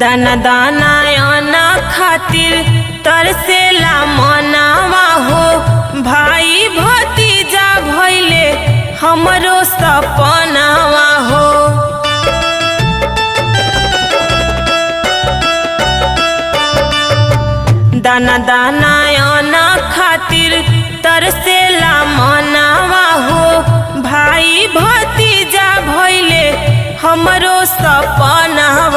दाना दाना आना खातिर तरसेला मनावा हो। भाई भतीजा भइले हमरो सपनावा हो। दाना दाना आना खातिर तरसेला मनावा हो। भाई भतीजा भइले हमरो सपनावा